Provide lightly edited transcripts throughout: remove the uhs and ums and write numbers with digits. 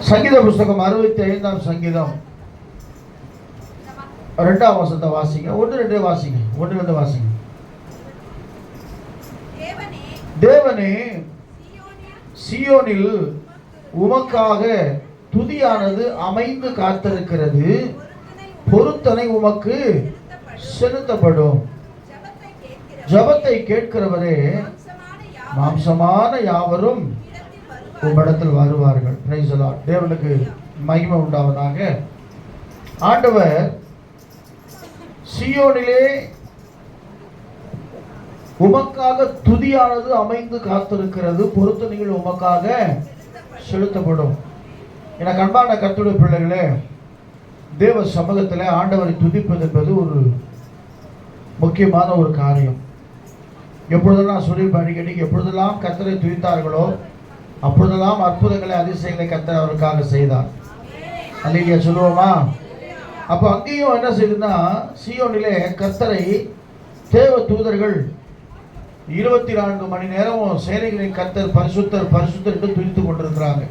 சங்கீத புஸ்தகம் 65ஆம் சங்கீதம் 2ஆம் வசனத்தை வாசிங்க. 1-2 வாசிங்க. 1-2 வாசிங்க. தேவனே, சீயோனில் உமக்காக துதியானது அமைந்து காத்திருக்கிறது, பொருத்தனை உமக்கு செலுத்தப்படும். ஜபத்தை கேட்கிறவரே, மாம்சமான யாவரும் உம்மிடத்தில் வருவார்கள். Praise the Lord. தேவனுக்கு மகிமை உண்டாவதாக. ஆண்டவர் சீயோனிலே உமக்காக துதியானது அமைந்து காத்திருக்கிறது, பொருத்தனைகள் உமக்காக செலுத்தப்படும். எனக்கு அன்பான கர்த்தருடைய பிள்ளைகளே, தேவ சமூகத்தில் ஆண்டவரை துதிப்பது என்பது ஒரு முக்கியமான ஒரு காரியம். எப்பொழுதெல்லாம் சொல்லியிருப்ப அடிக்கடி, எப்பொழுதெல்லாம் கர்த்தரை துதித்தார்களோ அப்பொழுதெல்லாம் அற்புதங்களை அதிசயங்களை கர்த்தர் அவருக்காக செய்தார். அல்லேலூயா சொல்லுவோமா? அப்போ அங்கேயும் என்ன செய்யுதுன்னா, சீயோனிலே கர்த்தரை தேவ தூதர்கள் 24 மணி நேரமும் சேனைகளின் கர்த்தர் பரிசுத்தர் பரிசுத்தர் என்று துதித்து கொண்டிருக்கிறாங்க.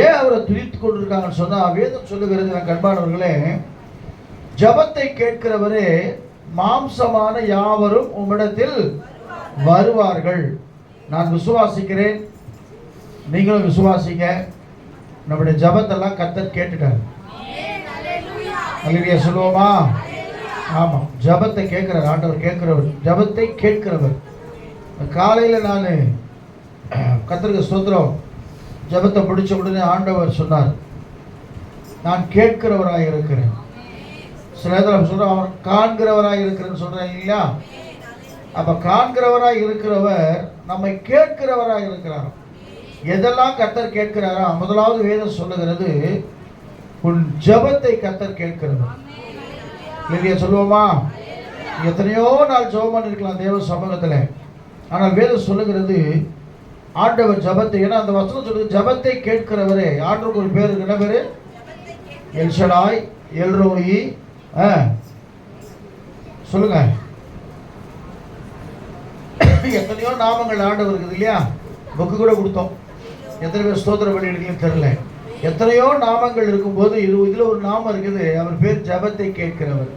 ஏன் அவரை துதித்து கொண்டிருக்காங்கன்னு சொன்னா, வேதம் சொல்லுகிறது எனக்கு அன்பானவர்களே, ஜபத்தை கேட்கிறவரே மாம்சமான யாவரும் உம்மிடத்தில் வருவார்கள். நான் விசுவாசிக்கிறேன், நீங்களும் விசுவாசிங்க. நம்முடைய ஜபத்தெல்லாம் கர்த்தர் கேட்டுட்டார். அல்லேலூயா சொல்லுவோமா? ஆமாம், ஜபத்தை கேட்கிறார் ஆண்டவர். கேட்கிறவர், ஜபத்தை கேட்கிறவர். காலையில் நான் கர்த்தருக்கு ஸ்தோத்திரம், ஜபத்தை பிடிச்ச உடனே ஆண்டவர் சொன்னார், நான் கேட்கிறவராக இருக்கிறேன். சில நேரத்தில் சொல்கிறேன், அவர் காண்கிறவராக இருக்கிறேன்னு சொல்கிறேன் இல்லையா? அப்போ காண்கிறவராக இருக்கிறவர் நம்மை கேட்கிறவராக இருக்கிறார். எதெல்லாம் கர்த்தர் கேட்கிறாரா? முதலாவது வேதம் சொல்லுகிறது, உன் ஜபத்தை கர்த்தர் கேட்கிறவர். இல்லையா சொல்லுவோமா? எத்தனையோ நாள் ஜபம் பண்ணிருக்கலாம் தேவ சமூகத்தில், ஆனால் வேதம் சொல்லுகிறது ஆண்டவர் ஜபத்தை, ஏன்னா அந்த வசனம் சொல்லுது ஜபத்தை கேட்கிறவரே. ஆண்டவருக்கு ஒரு பேர், என்ன பேரு? எல்ஷடாய், எல்ரோயி. சொல்லுங்க, எத்தனையோ நாமங்கள் ஆண்டவர் இருக்குது இல்லையா? புக்கு கூட கொடுத்தோம். எத்தனை பேர் ஸ்தோத்திரம் பண்ணிருக்கீங்கன்னு தெரியல. எத்தனையோ நாமங்கள் இருக்கும்போது இதுல ஒரு நாமம் இருக்குது, அவர் பேர் ஜபத்தை கேட்கிறவர்,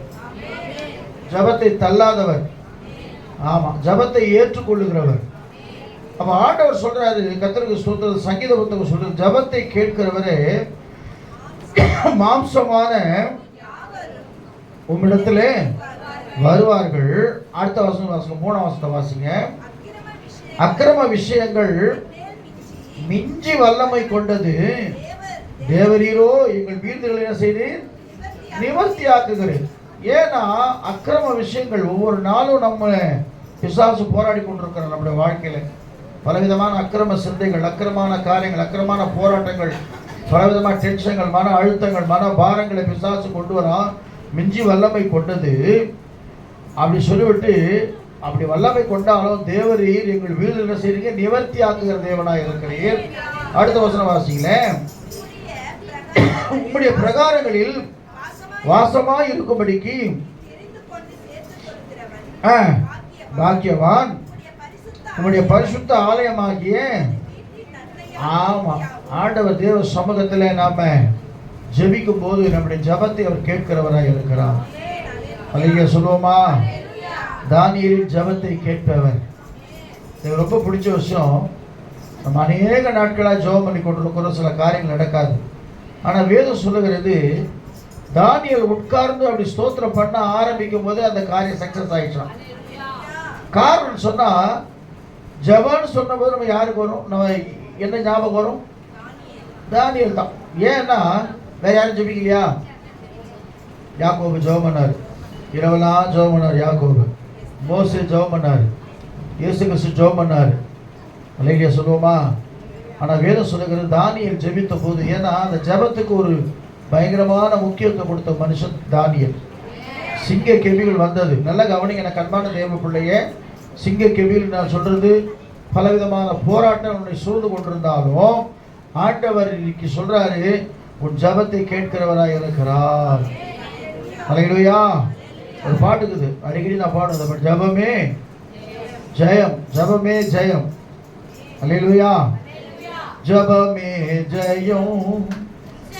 ஜபத்தை தள்ளாதவர். ஆமா, ஜபத்தை ஏற்றுக்கொள்ளுகிறவர். அப்ப ஆண்டவர் சொல்றாரு, கர்த்தருக்கு ஸ்தோத்திரம், சங்கீத புத்தகம் சொல்றது, ஜபத்தை கேட்கிறவரே மாம்சமான உம்மிடத்திலே வருவார்கள். அடுத்த வசனம் வாசிங்க, 3ஆம் வசனத்தை வாசிங்க. அக்கிரம விஷயங்கள் மிஞ்சி வல்லமை கொண்டது, தேவரீரோ எங்கள் வீடுகளை என்ன செய்து நிவர்த்தி ஆக்குகிறேன். ஏன்னா அக்கிரம விஷயங்கள் ஒவ்வொரு நாளும் நம்ம பிசாசு போராடி கொண்டிருக்கிறோம். நம்முடைய வாழ்க்கையில பலவிதமான அக்கிரம சிந்தைகள், அக்கிரமான காரியங்கள், அக்கிரமான போராட்டங்கள், பலவிதமான டென்ஷன்கள், மன அழுத்தங்கள், மன பாரங்களை பிசாசு கொண்டு வரா. மிஞ்சி வல்லமை கொண்டது அப்படி சொல்லிவிட்டு, அப்படி வல்லமை கொண்டாலும் தேவரீர் எங்கள் வீடு என்ன செய்றீங்க? நிவர்த்தி ஆக்குகிற தேவனாய் இருக்கிறீர். அடுத்த வசனம் வாசிங்களேன். உம்முடைய பிரகாரங்களில் வாசமாய் இருக்கும்படிக்கு பாக்கியவான், உம்முடைய பரிசுத்த ஆலயமாகிய. ஆமா, ஆண்டவர் தேவ சமூகத்தில் நாம ஜெபிக்கும் போது நம்முடைய ஜபத்தை அவர் கேட்கிறவராய் இருக்கிறார். அல்லேலூயா சொல்லுவோமா? தானியேலின் ஜபத்தை கேட்பவர். எனக்கு ரொம்ப பிடிச்ச விஷயம், நம்ம அநேக நாட்களாக ஜெபம் பண்ணி கொண்டிருக்கிறோம், சில காரியங்கள் நடக்காது. ஆனால் வேதம் சொல்லுகிறது, தானியேல் உட்கார்ந்து அப்படி ஸ்தோத்திரம் பண்ண ஆரம்பிக்கும் போது அந்த காரியம் சக்சஸ் ஆயிடுச்சான். காரணம் சொன்னா, ஜெபம்னு சொன்ன போது நம்ம யாருக்கு வரும்? நம்ம என்ன ஞாபகம் வரும்? தானியேல் தான். ஏன்னா வேற யாரும் ஜெபிக்கலையா? யாக்கோபு ஜெபம் பண்ணார், இரவெல்லாம் ஜெபம் பண்ணார் யாக்கோபு. மோசே ஜெபம் பண்ணார், இயேசு கிறிஸ்து ஜெபம் பண்ணார். அல்லேலூயா சொல்லுவோமா? ஆனால் வேதம் சொல்லுகிறது தானியேல் ஜெபித்த போது, ஏன்னா அந்த ஜெபத்துக்கு ஒரு பயங்கரமான முக்கியத்துவம் கொடுத்த மனுஷன் தானியேல். சிங்க கெபிகள் வந்தது, நல்ல கவனிங்க எனக்கு அன்பான தேவ பிள்ளையே. சிங்க கெபிகள் நான் சொல்றது, பலவிதமான போராட்டம் உன்னை சூழ்ந்து கொண்டிருந்தாலும் ஆண்டவர் இன்னைக்கு சொல்றாரு, உன் ஜபத்தை கேட்கிறவராய் இருக்கிறார். அல்லேலூயா. ஒரு பாட்டுக்குது, அடிக்கடி நான் பாடுறது, ஜபமே ஜெயம், ஜபமே ஜெயம். அல்லேலூயா. ஜபமே ஜெயம்,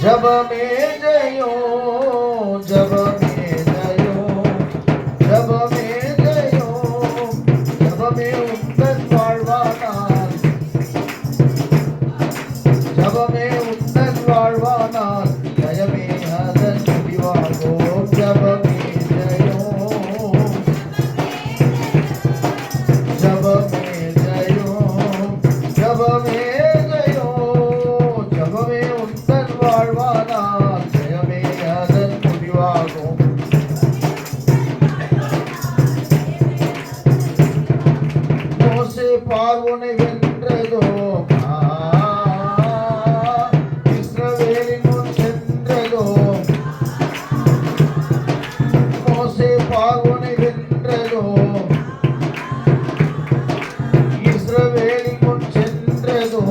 ஜபமே ஜெயம், ஜபமே ஜெயம், ஜபமே ஜெயம், ஜபமே உந்தன் வாழ்வானால், ஜபமே உந்தன் வாழ்வானால், ஜெயமே அதன் முடிவாகும். ஜபமே ஜெயம், ஜபமே ஜெயம், ஜபமே ஜெயம், ஜபமே உந்தன் வாழ்வானால், ஜெயமே அதன் முடிவாகும். மோசே பார்வோனை வென்றதோ, இஸ்ரவேலின் முன் சென்றதோ. மோசே பார்வோனை வென்றதோ, இஸ்ரவேலின் முன் சென்றதோ.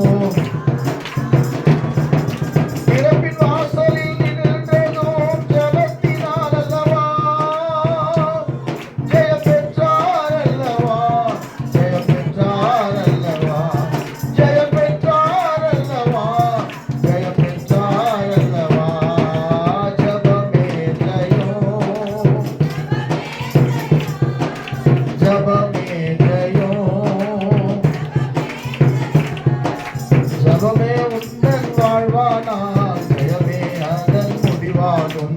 இறப்பின் வாசலில் நின்றதோ, ஜெபத்தினால் அல்லவா, ஜெயம் பெற்றார் அல்லவா, ஜெயம் பெற்றார் அல்லவா, ஜெயம் பெற்றார் அல்லவா, ஜெயம் பெற்றார் அல்லவா. ஜபமே ஜெயம், ஜபமே ஜெயம், ஜபமே உந்தன் வாழ்வானால், ஜெயமே அதன் முடிவாகும்.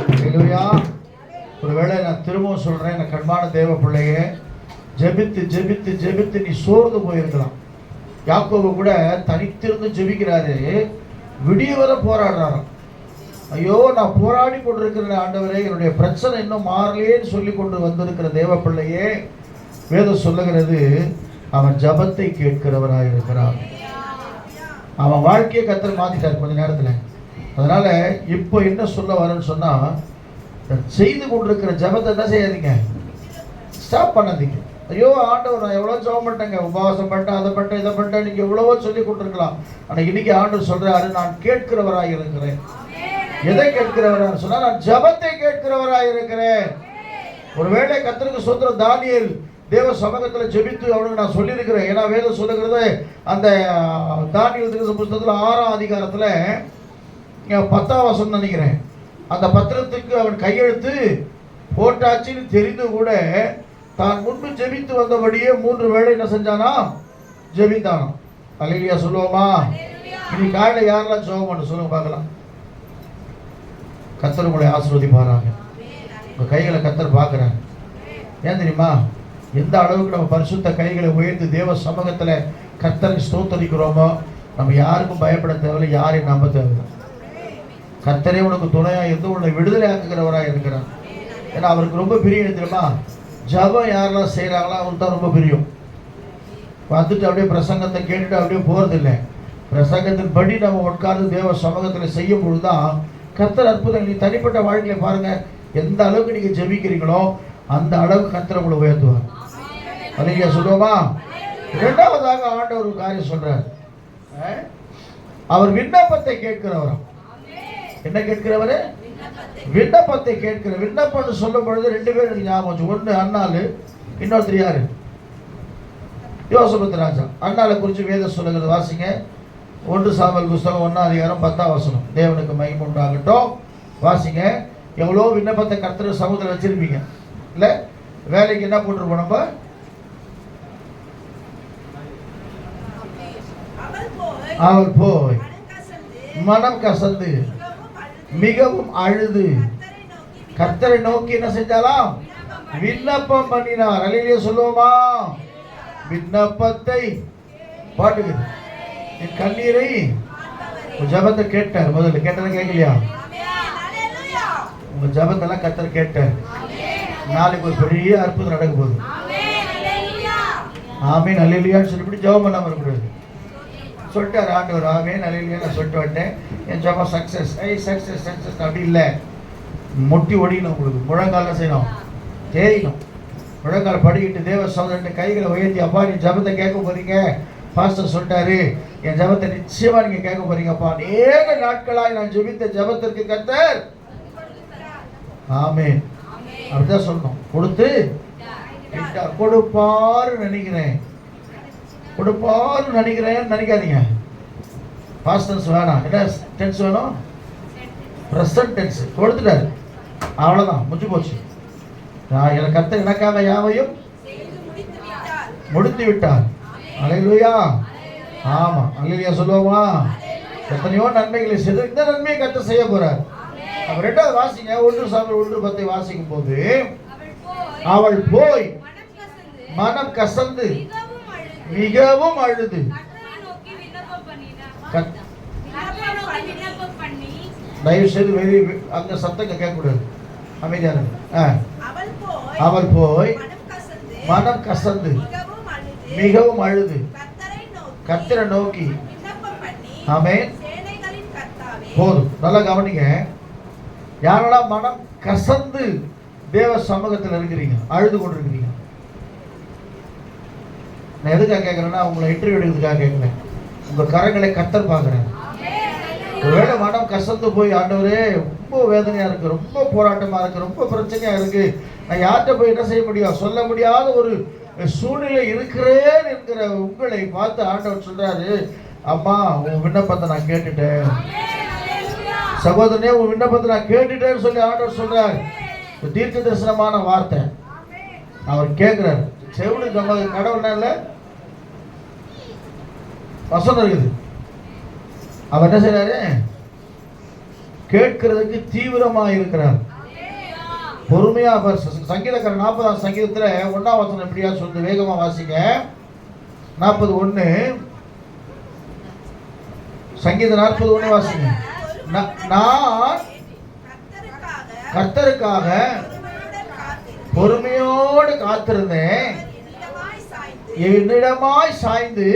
ஹல்லேலூயா. ஒருவேளை நான் திரும்பவும் சொல்றேன், என் கண்பான தேவ பிள்ளையே, ஜெபித்து ஜெபித்து ஜெபித்து நீ சோர்ந்து போயிருக்கலாம். யாக்கோபு கூட தனித்திருந்து ஜெபிக்கிறாரு, விடிய வரை போராடுறாராம். ஐயோ, நான் போராடி கொண்டிருக்கிற ஆண்டவரே, என்னுடைய பிரச்சனை இன்னும் மாறலையேன்னு சொல்லி கொண்டு வந்திருக்கிற தேவ பிள்ளையே, வேதம் சொல்லுகிறது, அவன் ஜபத்தை கேட்கிறவராக இருக்கிறான். அவன் வாழ்க்கையை கர்த்தர் மாத்திட்டார் கொஞ்ச நேரத்தில். அதனால இப்போ என்ன சொல்ல வரேன்னு சொன்னா, செய்து கொண்டிருக்கிற ஜபத்தை என்ன செய்யாதீங்க, ஸ்டாப் பண்ணாதீங்க. ஐயோ ஆண்டவர், நான் எவ்வளோ ஜெபம் பண்ணிட்டேங்க, உபவாசம் பண்ணிட்டேன், அதை பண்ணிட்டேன், இதை பண்ணிட்டேன், இன்னைக்கு எவ்வளவோ சொல்லி கொண்டிருக்கலாம். ஆனால் இன்னைக்கு ஆண்டவர் சொல்றாரு, நான் கேட்கிறவராக இருக்கிறேன். எதை கேட்கிறவராக சொன்னா, நான் ஜபத்தை கேட்கிறவராக இருக்கிறேன். ஒருவேளை கர்த்தருக்கு ஸ்தோத்திரம், தானியேல் தேவ சமூகத்தில் ஜெபித்து அவனுக்கு நான் சொல்லியிருக்கிறேன். ஏன்னா வேதம் சொல்லுகிறது, அந்த தானியேல் தீர்க்க புஸ்தகத்தில் 6ஆம் அதிகாரத்தில் 10ஆம் வசனம் நினைக்கிறேன், அந்த பத்திரத்துக்கு அவன் கையெழுத்து போட்டாச்சுன்னு தெரிந்து கூட தான் முன்பு ஜெபித்து வந்தபடியே 3 வேளை என்ன செஞ்சானா, ஜெபித்தானா. அல்லேலூயா சொல்லுவோமா? இன்னைக்கு காலையில் யாரெல்லாம் ஜெபம் பண்ண சொல்லுங்க பார்க்கலாம். கர்த்தர் உங்களை ஆசீர்வதிப்பாராங்க. உங்கள் கைகளை கர்த்தர் பார்க்குறாங்க. ஏன் தெரியுமா, எந்த அளவுக்கு நம்ம பரிசுத்த கைகளை உயர்ந்து தேவ சமூகத்தில் கர்த்தரை ஸ்தோத்தரிக்கிறோமோ, நம்ம யாருக்கும் பயப்பட தேவையில்லை, யாரையும் நம்ப தேவையில்லை. கர்த்தரே உனக்கு துணையாக இருந்து உன்னை விடுதலை ஆக்குகிறவராக இருக்கிறார். ஏன்னா அவருக்கு ரொம்ப பிரியம் தெரியுமா, ஜபம் யாரெல்லாம் செய்கிறாங்களோ அவருக்கு தான் ரொம்ப பிரியம். பார்த்துட்டு அப்படியே பிரசங்கத்தை கேட்டுட்டு அப்படியே போகிறதில்லை, பிரசங்கத்தின் படி நம்ம உட்கார்ந்து தேவ சமூகத்தில் செய்யும் பொழுது தான் கர்த்தர் அற்புதம். நீ தனிப்பட்ட வாழ்க்கையில் பாருங்கள், எந்த அளவுக்கு நீங்கள் ஜெபிக்கிறீங்களோ அந்த அளவுக்கு கர்த்தர் உங்களை உயர்த்துவார். அல்லேலூயா சொல்லுவோமா? இரண்டாவதாக ஆண்டவர் ஒரு காரியம் சொல்றார், அவர் விண்ணப்பத்தை கேட்கிறவராம். என்ன கேட்கிறவரு? விண்ணப்பத்தை கேட்கிற. விண்ணப்பம்னு சொல்லும் பொழுது 2 பேர் எனக்கு ஞாபகம் வச்சு. ஒன்று அன்னாள், இன்னொருத்தர் யாரு? யோசபத் ராஜா. அன்னாளை குறித்து வேதம் சொல்லுகிறது, வாசிங்க. 1 சாமுவேல் புஸ்தகம் 1ஆம் அதிகாரம் 10ஆம் வசனம். தேவனுக்கு மகிமை உண்டாகட்டும். வாசிங்க. எவ்வளோ விண்ணப்பத்தை கர்த்தர் சமூகத்தில் வச்சிருப்பீங்க இல்லை? வேலைக்கு என்ன போட்டிருப்போம் நம்ம? அவள் போய் மனம் கசந்து மிகவும் அழுது கர்த்தரை நோக்கி என்ன செஞ்சாலாம்? விண்ணப்பம் பண்ணினார். அல்லேலூயா சொல்லுவோமா? விண்ணப்பத்தை பாட்டுக்கு என் கண்ணீரை ஜபத்தை கேட்டார். முதல்ல கேட்டதை கேட்கலையா? உங்க ஜபத்தெல்லாம் கர்த்தர் கேட்டார். நாளைக்கு ஒரு பெரிய அற்புதம் நடக்க போகுது. ஆமீன் அல்லேலூயான்னு சொல்லிவிட்டு ஜபம் பண்ணாமல் இருக்கக்கூடாது. சொல்லிட்டார் ஆண்டவர், ஆமீன் அல்லேலூயா நான் சொல்லிட்டு வந்துட்டேன், என் ஜபம் சக்ஸஸ். சக்ஸஸ் சக்ஸஸ் அப்படி இல்லை. முட்டி ஒடிக்கணும், உங்களுக்கு முழங்கால செய்யணும், தேய்க்கணும். முழங்கால் படிக்கிட்டு தேவ சகோதரன் கைகளை உயர்த்தி, அப்பா நீ ஜபத்தை கேட்க போறீங்க, பாஸ்டர் சொல்லிட்டாரு, என் ஜபத்தை நிச்சயமா நீங்க கேட்க போறீங்கப்பா. அநேக நாட்களாய் நான் ஜெபித்த ஜபத்திற்கு கர்த்தர் ஆமீன் அப்படிதான் சொல்லணும், கொடுத்து கொடுப்பாரு நினைக்கிறேன், கொடுப்பாரு நினைக்கிறேன் நினைக்காதீங்க. பாஸ்ட் டென்ஸ் வேணாம். என்ன டென்ஸ் வேணும்? Present tense. கொடுத்துட்டாரு, அவ்வளவுதான், முடிஞ்சு போச்சு. எனக்கு கர்த்தர் எனக்காக யாவையும் முடித்து விட்டார். அல்லேலூயா. ஆமா, அல்லேலூயா சொல்லுவோமா? எத்தனையோ நன்மைகளை செய்து இந்த நன்மையை கர்த்தர் செய்ய போறார். அப்ப ரெண்டாவது வாசிங்க, 1 சாமுவேல் 1:10 வாசிக்கும் போது, அவள் போய் மனம் கசந்து மிகவும் அழுது. தயவு செய்து அங்க சத்தம் கேட்கக்கூடாது, அமைதியா இருக்கு. அவள் போய் மனம் கசந்து மிகவும் அழுது கர்த்தரை நோக்கி. ஆமென். போதும், நல்லா கவனிங்க. யாரெல்லாம் மனம் கசந்து தேவ சமூகத்தில் இருக்கிறீங்க, அழுது கொண்டிருக்கிறீங்க, நான் எதுக்காக கேட்கிறேன்னா, உங்களை இன்டர்வியூ எடுக்கிறதுக்காக கேட்கிறேன். உங்க கரங்களை கர்த்தர் பார்க்கிறேன். ஒருவேளை மனம் கசந்து போய், ஆண்டவரே ரொம்ப வேதனையா இருக்கு, ரொம்ப போராட்டமா இருக்கு, ரொம்ப பிரச்சனையா இருக்கு, நான் யார்கிட்ட போய் என்ன செய்ய முடியும், சொல்ல முடியாத ஒரு சூழ்நிலை இருக்கிறேன் என்கிற உங்களை பார்த்து ஆண்டவர் சொல்றாரு, அம்மா உன் விண்ணப்பத்தை நான் கேட்டுட்டேன், சகோதரனே உன் விண்ணப்பத்தை நான் கேட்டுட்டேன்னு சொல்லி ஆண்டவர் சொல்றாரு. தீர்க்க தரிசனமான வார்த்தை அவர் கேட்கிறாரு. செவிடு கடவுள் இல்ல வசனம் இருக்குது. அவர் என்ன செய்யறாரு? கேட்கிறதுக்கு தீவிரமா இருக்கிறார், பொறுமையா. சங்கீதக்காரர் 40ஆம் சங்கீதத்துல 1ஆம் வசனம் எப்படியா சொல்லு, வேகமா வாசிங்க. 40:1 சங்கீதம் 40:1 வாசிங்க. நான் கர்த்தருக்காக பொறுமையோடு காத்திருந்தேன், என்னிடமாய் சாய்ந்து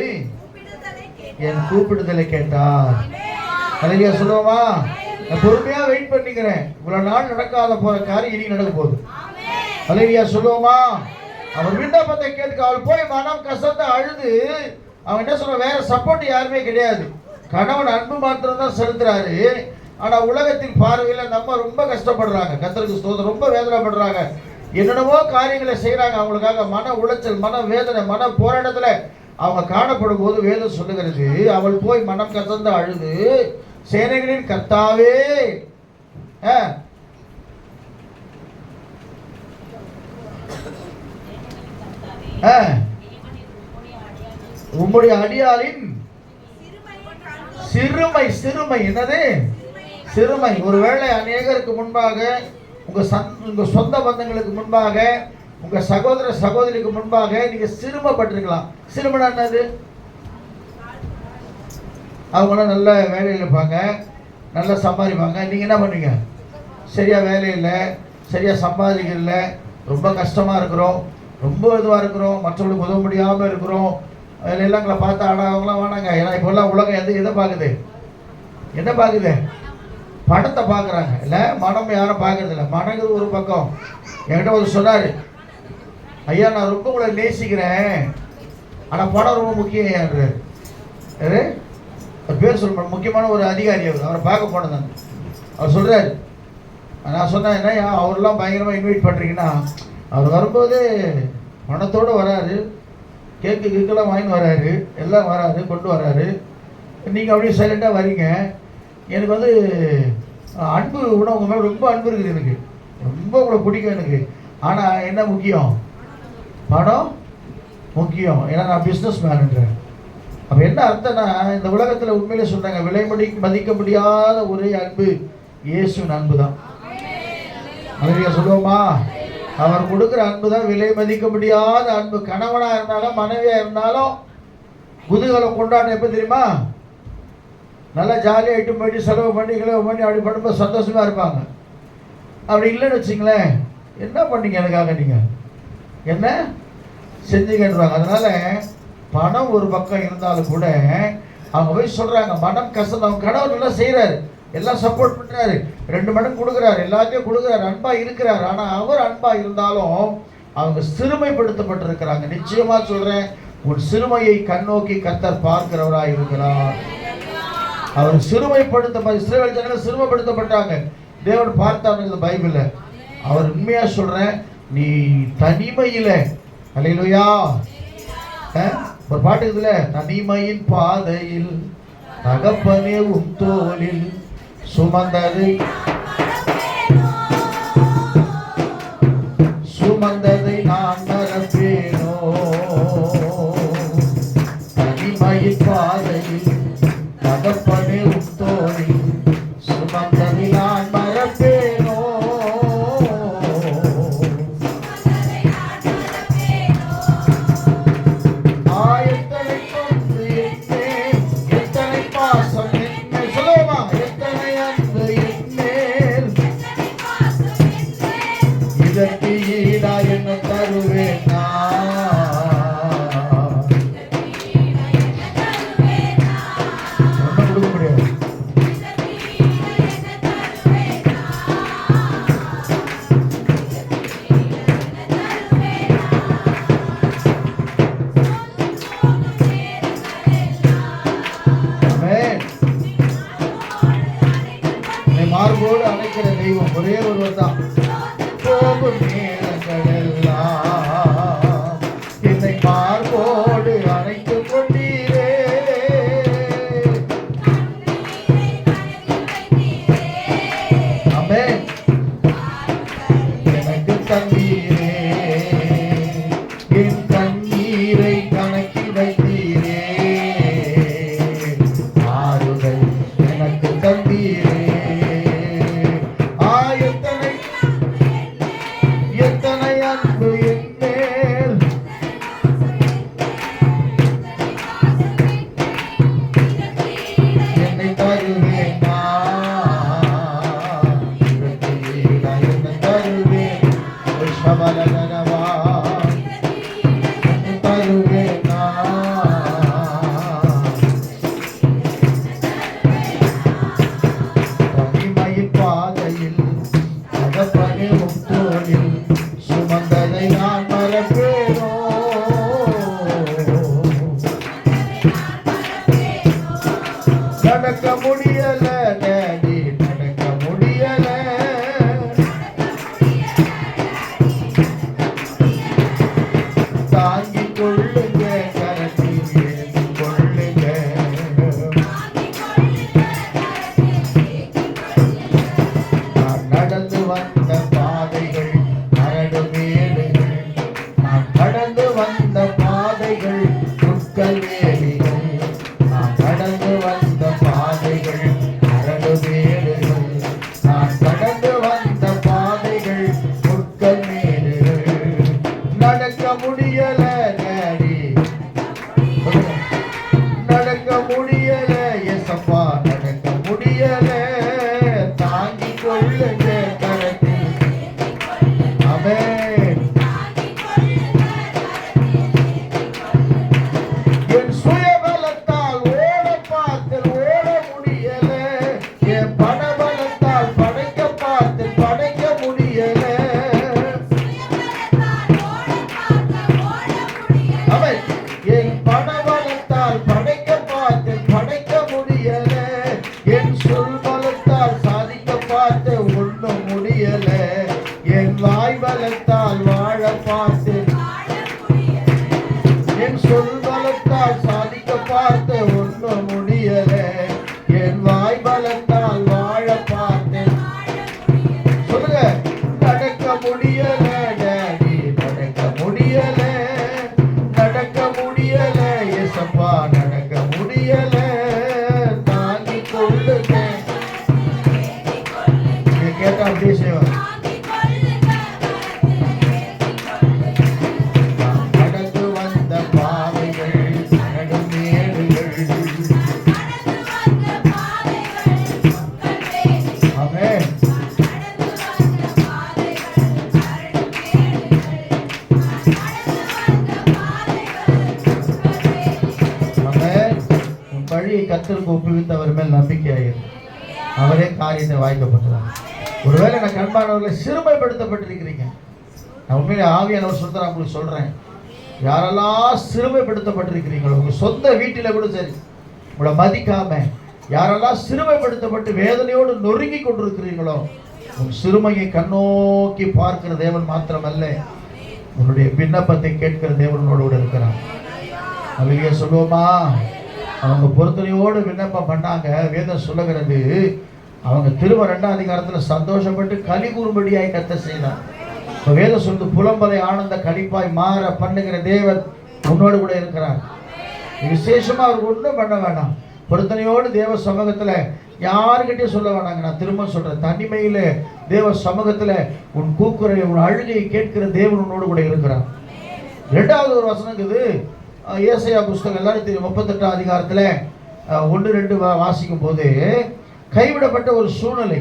என் கூப்பிடுதலை கேட்டார். அல்லேலூயா சொல்லுவோமா? நான் பொறுமையா வெயிட் பண்ணிக்கிறேன், இவ்வளவு நாள் நடக்காத போற காரியம் இனி நடக்க போகுது. அல்லேலூயா சொல்லுவோமா? அவர் விண்ணப்பத்தை கேட்க அவள் போய் மனம் கசந்து அழுது. அவன் என்ன சொல்ற, வேற சப்போர்ட் யாருமே கிடையாது, கணவன் அன்பு மாத்திரம் தான் செலுத்துறாரு. ஆனா உலகத்தின் பார்வையில நம்ம ரொம்ப கஷ்டப்படுறாங்க, கர்த்தருக்கு ஸ்தோத்திரம், ரொம்ப வேதனைப்படுறாங்க, என்னென்னவோ காரியங்களை செய்யறாங்க. அவங்களுக்காக மன உளைச்சல், மன வேதனை, மன போராட்டத்துல அவங்க காணப்படும் போது வேதம் சொல்லுகிறது, அவள் போய் மனம் கசந்து அழுது, சேனைகளின் கர்த்தாவே, உம்முடைய அடியாளின் சிறுமை. சிறுமை என்னது? சிறுமை. ஒருவேளை அநேகருக்கு முன்பாக, உங்க சொந்த பந்தங்களுக்கு முன்பாக, உங்க சகோதர சகோதரிக்கு முன்பாக நீங்க சிறுமைப்பட்டிருக்கலாம். சிறுமைனா என்னது? அவங்களாம் நல்ல வேலையில் இருப்பாங்க, நல்லா சம்பாதிப்பாங்க, நீங்க என்ன பண்ணுவீங்க? சரியா வேலை இல்லை, சரியா சம்பாதிக்கல, ரொம்ப கஷ்டமா இருக்கிறோம், ரொம்ப இதுவா இருக்கிறோம், மற்றவங்களுக்கு உதவ முடியாம இருக்கிறோம், எல்லாம் எங்களை பார்த்தா அவங்களாம் வேணாங்க. ஏன்னா இப்போல்லாம் உலகம் எதை பார்க்குது? என்ன பார்க்குது? பணத்தை பார்க்குறாங்க. இல்லை, மனம் யாரும் பார்க்கறது இல்லை. மனங்கிறது ஒரு பக்கம். என்கிட்ட ஒரு சொன்னார், ஐயா நான் ரொம்ப உங்களை நேசிக்கிறேன், ஆனால் பணம் ரொம்ப முக்கியம் ஐயான்றாரு. அவர் பேர் சொல்ல முக்கியமான ஒரு அதிகாரி, அவரை பார்க்க போனதான். அவர் சொல்கிறாரு, நான் சொன்னேன், என்ன அவரெல்லாம் பயங்கரமாக இன்வைட் பண்ணுறீங்கன்னா, அவர் வரும்போது பணத்தோடு வராரு, கேக்கு கேக்கெல்லாம் வாங்கிட்டு வராரு, எல்லாம் வராரு, கொண்டு வராரு, நீங்கள் அப்படியே சைலண்டாக வரீங்க. எனக்கு வந்து அன்பு கூட உங்கள் மேலே ரொம்ப அன்பு இருக்குது, எனக்கு ரொம்ப உங்களை பிடிக்கும் எனக்கு. ஆனால் என்ன முக்கியம்? பணம் முக்கியம். ஏன்னா நான் பிஸ்னஸ் மேனுன்றேன். அப்போ என்ன அர்த்தம்னா, இந்த உலகத்தில் உண்மையிலே சொன்னாங்க, விலை மதிக்க முடியாத ஒரே அன்பு இயேசுவின் அன்பு தான். அப்படியா சொல்லுவோமா? அவர் கொடுக்குற அன்பு தான் விலை மதிக்க முடியாத அன்பு. கணவனாக இருந்தாலும் மனைவியாக இருந்தாலும் குதூகலம் கொண்டாட்டம் எப்போ தெரியுமா? நல்லா ஜாலியாக இட்டு போயிட்டு செலவு பண்ணி கிளவு பண்ணி அப்படி பண்ணும்போது சந்தோஷமாக இருப்பாங்க. அப்படி இல்லைன்னு வச்சிங்களேன், என்ன பண்ணீங்க எனக்காக, நீங்கள் என்ன செஞ்சீங்கன்றாங்க. அதனால் பணம் ஒரு பக்கம் இருந்தாலும் கூட அவங்க போய் சொல்கிறாங்க, மனம் கசந்து. அவங்க கணவர் எல்லாம் செய்கிறாரு, எல்லாம் சப்போர்ட் பண்ணுறாரு, 2 மடங்கு கொடுக்குறாரு, எல்லாத்தையும் கொடுக்குறாரு, அன்பாக இருக்கிறார். ஆனால் அவர் அன்பாக இருந்தாலும் அவங்க சிறுமைப்படுத்தப்பட்டிருக்கிறாங்க. நிச்சயமாக சொல்கிறேன், உன் சிறுமையை கண்ணோக்கி கர்த்தர் பார்க்கிறவராக இருக்கிறார். அவர் இஸ்ரவேல் ஜனங்கள் சிறுமைப்படுத்தப்பட்டாங்க, தேவன் பார்த்தாருன்னு பைபிள்ல. அவர் உண்மையா சொல்றேன், நீ தனிமையில அல்லேலூயா. ஒரு பாட்டு இதுல, தனிமையின் பாதையில் தகப்பனே உம் தோளில் சுமந்ததை நான் மறப்பேனோ, தனிமையின் பாதையில் தகப்பனே உம் தோளில் சுமந்ததை நான் மறப்பேனோ. இதற்கு ஈடா என்ன தருவேன் ஒன்றும் கொடுக்க முடியாது. மார்போடு அணைக்கிற தெய்வம் ஒரே ஒருவர் தான். போகும் நேரங்கள் எல்லாம் என்னை மார்போடு அணைத்துக் கொண்டீரே, ஆமென். எனக்கு தந்தீரே, என் கண்ணீரை கணக்கில் வைத்தீரே, ஆறுதல் எனக்கு தந்தீரே. எத்தனை அன்பு என் மேல், என்னை தருவேன் என்ன தருவேன் சபலனவா, என்னை தருவேன் தனிமையின் பாதையில் தகப்பனே உம் தோளில் சுமந்ததை நான் மறப்பேனோ. நடக்க முடியல டேடி, நடக்க முடியல, தாங்கிக் கொள்ளுங்க, கரத்தில் ஏந்திக் கொள்ளுங்க. நான் நடந்து வந்த பாதைகள் அரடு மேடுகள், நான் கடந்து வந்த பாதைகள் புற்கள் வேலிகள், நான் கடந்து வந்த பாதைகள் அரடு மேடுகள், நான் கடந்து வந்த பாதைகள் புற்கள் மேடுகள். நடக்க முடியல டேடி, நடக்க முடியல ஏசப்பா, நடக்க முடியல, தாங்கிக் கொள்ளுங்க கரத்தில், ஆமென். என் சுயபலத்தால் ஓட பார்த்து ஓட முடியல, என் பணபலத்தால் படைக்க பார்த்து படைக்க முடியல, ஆமென். என் பணபலத்தால் படைக்க பார்த்து படைக்க முடியல, என் சொல்பலத்தால் சாதிக்க பார்த்து ஒண்ணும் முடியல, என் வாய் பலத்தால் வாழ பார்த்து, என் சொல்பலத்தால் சாதிக்க பார்த்து ஒண்ணும் முடியல, என் வாய் பலத்தால் வாழ பார்த்து. சொல்லுங்க, நடக்க முடியல டேடி, நடக்க முடியல, நடக்க முடியல ஏசப்பா, நடக்க முடியல, தாங்கிக் கொள்ளுங்க. நீங்க கேட்டா அப்படியே செய்வாங்க. கடந்து வந்த பாதைகள் அரடு மேடுகள், ஆமென். ஆமென். உன் பழியை கர்த்தருக்கு ஒப்புவித்தவர் மேல் நம்பிக்கையாயிரு, அவரே காரியத்தை வாய்க்கப்பட்டார். ஒருவேளை நான் கண்பானவர்களை சிறுமைப்படுத்தப்பட்டிருக்கிறீங்க, நான் உண்மையிலே ஆவியானவர் சொல்றேன், உங்களுக்கு சொல்றேன், யாரெல்லாம் சிறுமைப்படுத்தப்பட்டிருக்கிறீங்களோ, உங்க சொந்த வீட்டில கூட சரி, உங்களை மதிக்காம யாரெல்லாம் சிறுமைப்படுத்தப்பட்டு வேதனையோடு நொறுங்கி கொண்டிருக்கிறீங்களோ, உன் சிறுமையை கண்ணோக்கி பார்க்கிற தேவன் மாத்திரமல்ல, உன்னுடைய விண்ணப்பத்தை கேட்கிற தேவனோடு கூட இருக்கிறார். அல்லேலூயா சொல்லுவோமா? அவங்க பொறுத்தனையோடு விண்ணப்பம் பண்ணாங்க. வேதம் சொல்லுகிறது, அவங்க திரும்ப 2ஆம் அதிகாரத்தில் சந்தோஷப்பட்டு களி கூறும்படியாய் கர்த்தர் செய்தார். இப்போ வேதம் சொல்லுது, புலம்பலை ஆனந்த களிப்பாய் மாற பண்ணுகிற தேவன் உன்னோடு கூட இருக்கிறார். விசேஷமா அவருக்கு ஒன்றும் பண்ண வேண்டாம். பொறுத்தனையோடு தேவ சமூகத்தில் யாருக்கிட்டே சொல்ல வேணாங்க. நான் திரும்ப சொல்றேன், தனிமையில தேவ சமூகத்தில் உன் கூக்குரலை, உன் அழுகையை கேட்கிற தேவன் உன்னோடு கூட இருக்கிறார். 2வது ஒரு வசனம் இருக்குது, ஏசாயா புஸ்தகம் எல்லாரும் தெரியும், 38ஆம் அதிகாரத்தில் 1-2 வாசிக்கும் போது, கைவிடப்பட்ட ஒரு சூழ்நிலை,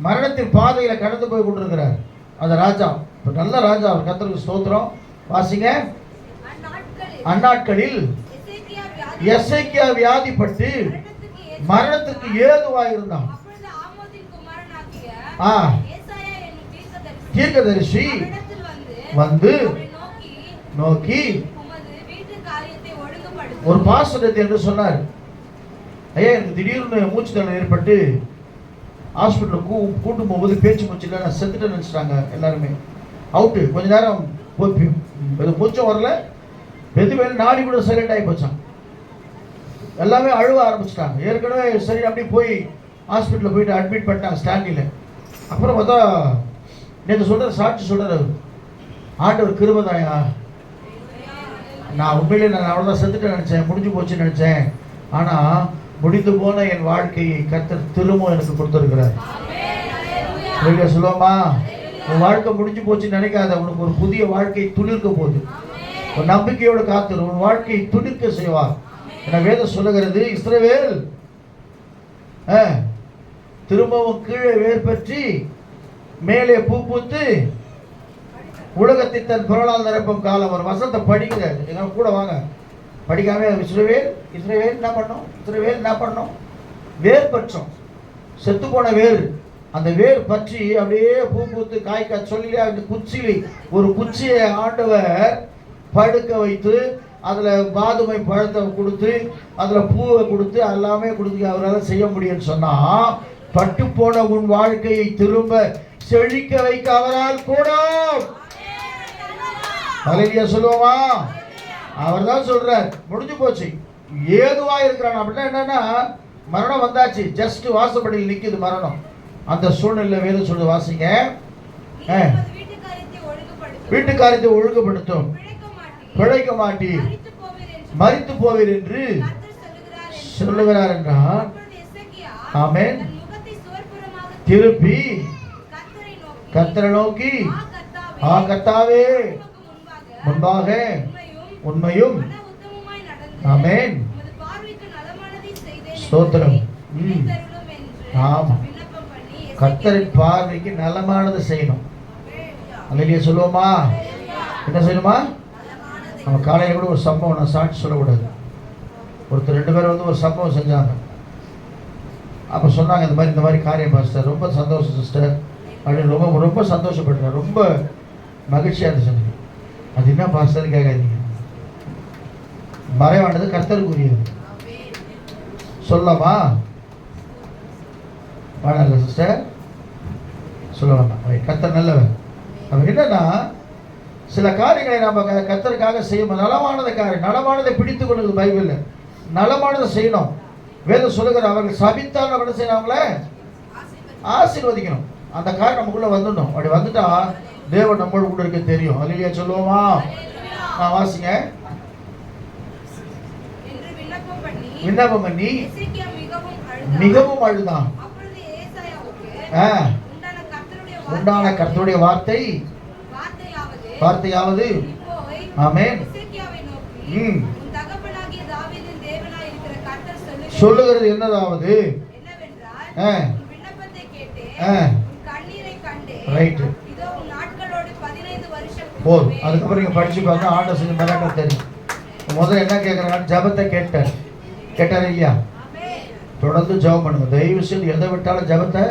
மரணத்தின் பாதையில கடந்து போய் கொண்டிருக்கிறார் அந்த ராஜா. நல்ல ராஜா, அவர் கர்த்தருக்கு ஸ்தோத்திரம். வாசிங்க. அந்நாட்களில் எசேக்கியா வியாதிப்பட்டு மரணத்துக்கு ஏதுவாயிருந்தான். தீர்க்கதரிசி வந்து நோக்கி ஒரு பாசனத்தை என்று சொன்னார். ஐயா, எனக்கு திடீர்னு மூச்சு திணறல் ஏற்பட்டு ஹாஸ்பிட்டலுக்கு கூட்டும் போகும்போது பேச்சு மூச்சுல நான் செத்துட்டேன்னு நினச்சிட்டாங்க எல்லாருமே. அவுட்டு. கொஞ்ச நேரம் மூச்சும் வரல, வெதுவேல் நாடி கூட சைலண்ட் ஆகி போச்சான். எல்லாமே அழுவ ஆரம்பிச்சிட்டாங்க. ஏற்கனவே சரி அப்படி போய் ஹாஸ்பிட்டலில் போயிட்டு அட்மிட் பண்ணிட்டாங்க ஸ்டாண்டில். அப்புறம் பார்த்தா நேற்று சொல்கிற சாட்சி சொல்கிறார், ஆண்டவர் கிருபைதாயா, நான் உண்மையிலே நான் அவ்வளோதான் செத்துட்டேன்னு நினச்சேன், முடிஞ்சு போச்சுன்னு நினச்சேன். ஆனால் முடிந்து போன என் வாழ்க்கையை கர்த்தர் திரும்ப எனக்கு கொடுத்துருக்கிறார். சொல்லுவோமா? உன் வாழ்க்கை முடிஞ்சு போச்சுன்னு நினைக்காத, உனக்கு ஒரு புதிய வாழ்க்கை துளிர்க்க போகுது. ஒரு நம்பிக்கையோடு காத்துரு, உன் வாழ்க்கையை துளிர்க்க செய்வார். என வேதம் சொல்லுகிறது, இஸ்ரவேல் திரும்பவும் கீழே வேர் பற்றி மேலே பூ பூத்து உலகத்தை தன் பொருளால் நிரப்பும் காலம். ஒரு வசனத்தை படிக்கிற எங்க கூட வாங்க, படிக்காம இஸ்ரவேல் என்ன பண்ணோம், இஸ்ரவேல் என்ன பண்ணோம், வேர் பற்றோம், செத்து போன வேர், அந்த வேர் பற்றி அப்படியே பூ பூத்து காய்க்க சொல்லி அந்த குச்சியில் ஒரு குச்சியை ஆண்டவர் படுக்க வைத்து அதில் பாதுமை பழத்தை கொடுத்து அதில் பூவை கொடுத்து எல்லாமே கொடுத்து அவரால் செய்ய முடியும்னு சொன்னால், பட்டு போன உன் வாழ்க்கையை திரும்ப செழிக்க வைக்க அவரால் கூடும். அல்லேலூயா சொல்லுவோமா? அவர் தான் சொல்றார், முடிஞ்சு போச்சு, ஏதுவா இருக்கிறான். அப்படின்னா என்னன்னா, மரணம் வந்தாச்சு, ஜஸ்ட் வாசப்படியில் நிற்குது மரணம். அந்த சூழ்நிலை வேதம் சொல்லு, வாசிங்க. வீட்டுக்காரியத்தை ஒழுங்குபடுத்தும், பிழைக்க மாட்டி மரித்து போவீர் என்று சொல்லுகிறார் என்றால், ஆமென், திருப்பி கர்த்தரை நோக்கி, கர்த்தாவே முன்பாக உண்மையும் ஆமென் ஸ்தோத்திரம். ஆமா, கர்த்தரின் பார்வைக்கு நலமானது செய்யணும். அல்லேலூயா சொல்லுவோமா? என்ன செய்யணுமா? நம்ம காலையில் கூட ஒரு சம்பவம், நான் சாட்சி சொல்லக்கூடாது, ஒருத்தர் 2 பேர் வந்து ஒரு சம்பவம் செஞ்சாங்க. அப்போ சொன்னாங்க, இந்த மாதிரி காரியம் பாஸ்டர், ரொம்ப சந்தோஷம் சிஸ்டர் அப்படின்னு ரொம்ப ரொம்ப சந்தோஷப்பட்டேன், ரொம்ப மகிழ்ச்சியாக இருந்துச்சு. அது என்ன பாஸ்டர் கேட்காதீங்க, மறைவானது கர்த்தருக்குரியது. சொல்லலாமா? வேணாங்க சிஸ்டர், சொல்ல வேண்டாம், கர்த்தர் நல்லவன். அப்போ என்னன்னா, சில காரியங்களை நம்ம கர்த்தருக்காக செய்யும், நலமானதை காரியம், நலமானதை பிடித்து கொள்ளுது பைபிளில், நலமானதை செய்யணும். வேதம் சொல்லுகிற, அவர்கள் சபித்தால் என்ன செய்யறாங்களே, ஆசீர்வதிக்கணும். அந்த காரியம் நமக்குள்ள வந்துடணும். அப்படி வந்துட்டா தேவன் நம்மளோட கூட இருக்க தெரியும். அல்லேலூயா சொல்லுவோமா? வாசிங்க. விண்ணப்பம் பண்ணி மிகவும் அழுதான். உண்டான கர்த்தருடைய வார்த்தையாவது ஆமென் சொல்லுகிறது என்னதாவது, ரைட்டு போதும். அதுக்கப்புறம் நீங்க படிச்சு பார்த்தா ஆண்டவர் செஞ்ச மிராக்கிள் தெரியும். முதல்ல என்ன கேட்கறாங்க, ஜபத்தை கேட்டாரு இல்லையா? தொடர்ந்து ஜபம் பண்ணுங்க. தயவு செய்து எதை விட்டாலும் ஜபத்தை